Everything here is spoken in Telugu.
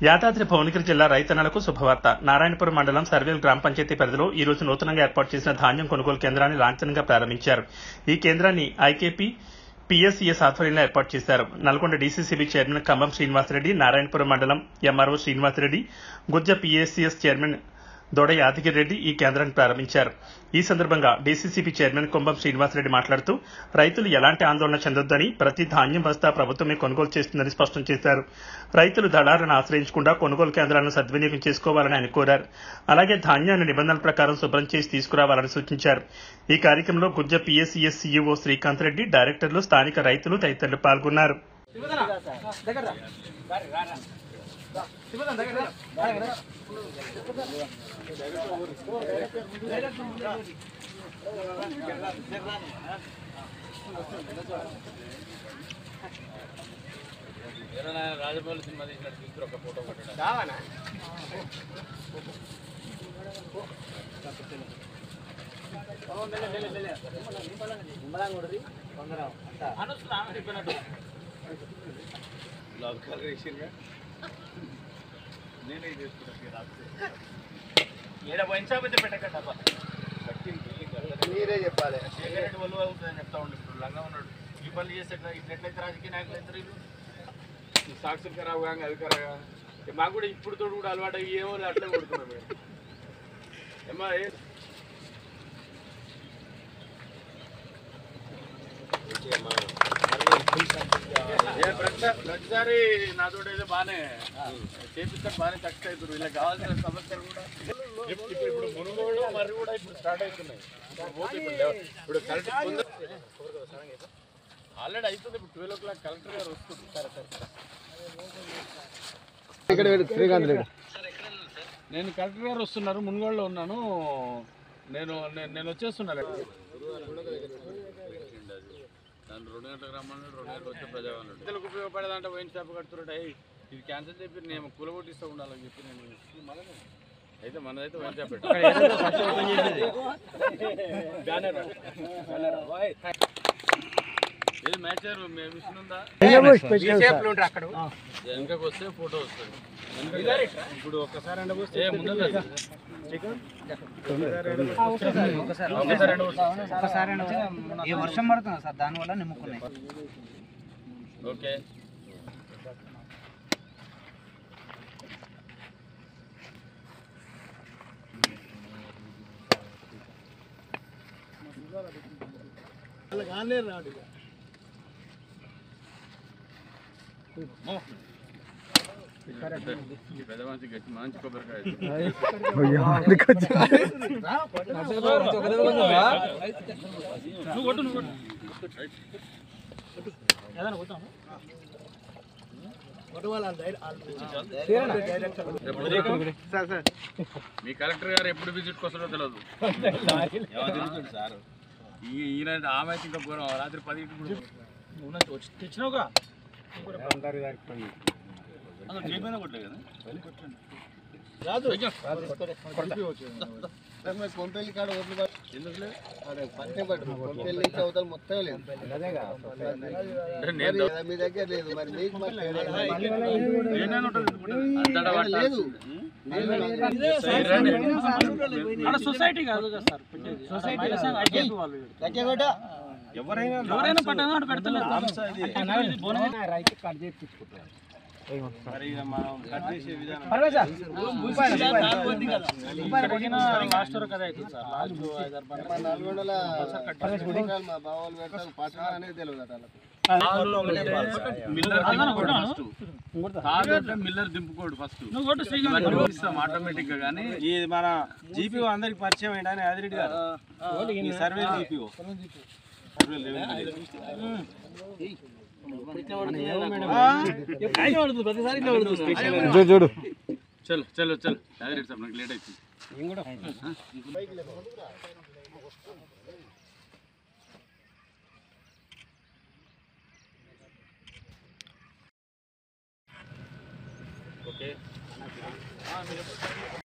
యాదాద్రి భువనగిరి జిల్లా రైతన్నలకు శుభవార్త. నారాయణపురం మండలం సర్వేల్ గ్రామ పంచాయతీ పరిధిలో ఈ రోజు నూతనంగా ఏర్పాటు చేసిన ధాన్యం కొనుగోలు కేంద్రాన్ని లాంఛనంగా ప్రారంభించారు. ఈ కేంద్రాన్ని ఐకేపీ PSCS ఆధ్వర్యంలో ఏర్పాటు చేశారు. నల్గొండ DCCB చైర్మన్ కంబం శ్రీనివాసరెడ్డి, నారాయణపురం మండలం MRO Srinivas Reddy, Gujja PSCS chairman Doda Yadagiri Reddy ఈ కేంద్రాన్ని ప్రారంభించారు. ఈ సందర్భంగా DCCB చైర్మన్ కుంభం శ్రీనివాసరెడ్డి మాట్లాడుతూ రైతులు ఎలాంటి ఆందోళన చెందొద్దని, ప్రతి ధాన్యం బస్తా ప్రభుత్వమే కొనుగోలు చేస్తుందని స్పష్టం చేశారు. రైతులు దళారులను ఆశ్రయించకుండా కొనుగోలు కేంద్రాలను సద్వినియోగం చేసుకోవాలని ఆయన కోరారు. అలాగే ధాన్యాన్ని నిబంధనల ప్రకారం శుభ్రం చేసి తీసుకురావాలని సూచించారు. ఈ కార్యక్రమంలో గుజ్జ PSCS CEO శ్రీకాంత్ రెడ్డి, డైరెక్టర్లు, స్థానిక రైతులు తదితరులు పాల్గొన్నారు. రాజమౌళి సినిమా తీసినట్టు తీసుకుని ఒక ఫోటో కొట్టాడు. నేనే చేసుకుంటా ఏడ వంచాబద్ది పెట్టకట్టబ్బా మీరే చెప్పాలి. సిగరెట్ వలువ అవుతుందని చెప్తా ఉండే ఇప్పుడు లంగా ఉన్నాడు. ఈ పనులు చేసేట్లా ఇట్లెట్లయితే రాజకీయ నాయకులు అవుతారు. వీళ్ళు సాక్షులు ఖరాబ్ కాగా అది ఖరాగా మాకు కూడా ఇప్పుడు తోడు కూడా అలవాటు ఏమో అట్లే కొడుతున్నాం మేము. ఏమా ప్రతిసారి నాతో ఏదో బాగానే చేపిస్తారు, బాగానే సక్సెస్ అవుతారు. వీళ్ళకి కావాల్సిన సమస్యలు కూడా ఇప్పుడు మునుగోడు మరి కూడా ఇప్పుడు స్టార్ట్ అవుతున్నాయి. ఇప్పుడు కలెక్టర్ ఆల్రెడీ అవుతుంది. ఇప్పుడు 12 o'clock కలెక్టర్ గారు వస్తుంది. నేను కలెక్టర్ గారు వస్తున్నారు, మునుగోడులో ఉన్నాను. నేను వచ్చేస్తున్నాను. దాన్ని 2 గంటలకు రమ్మన్నాడు, 2 గంటలకు వచ్చే ప్రజావాళ్ళు ఇతరులకు ఉపయోగపడేదంటే వైన్ షాప్ కడుతున్నాడు. ఇది క్యాన్సిల్ చెప్పి నేను కూలగొట్టిస్తూ ఉండాలని చెప్పి నేను అయితే మనదైతే వైన్ షాప్ పెట్టాను. ఏది మ్యాచ్ మిషన్ ఉందా? వెనకకు వస్తే ఫోటో వస్తుంది. ఇప్పుడు ఒక్కసారి వర్షం పడుతుంది సార్, దానివల్ల నిమ్ముకున్నాయి. ఓకే రాడు పెద్ద మంచి గట్టి మంచి కొబ్బరికాయ మీ కలెక్టర్ గారు ఎప్పుడు విజిట్కి వస్తారో తెలియదు. ఈయన ఆమె ఇంకా పోరాం రాత్రి 10 తెచ్చినావుగా కొంపెల్లి కాడ వదిలి చదువుతారు మొత్తం లేదు మీ దగ్గర లేదు. మరి లేదు సొసైటీ కాదు కదా సార్, ఎవరైనా పట్టణ పెడతలేదు. మిల్లర్ దింపుకోడు ఫస్ట్ ఆటోమేటిక్ గా. కానీ ఇది మన GPO అందరికి పరిచయం ఏంటని యాదిరెడ్డి గారు సర్వే GPO చూడు. చలో చలో చలో యాదిరెడ్డి సార్, నాకు లేట్ అవుతుంది.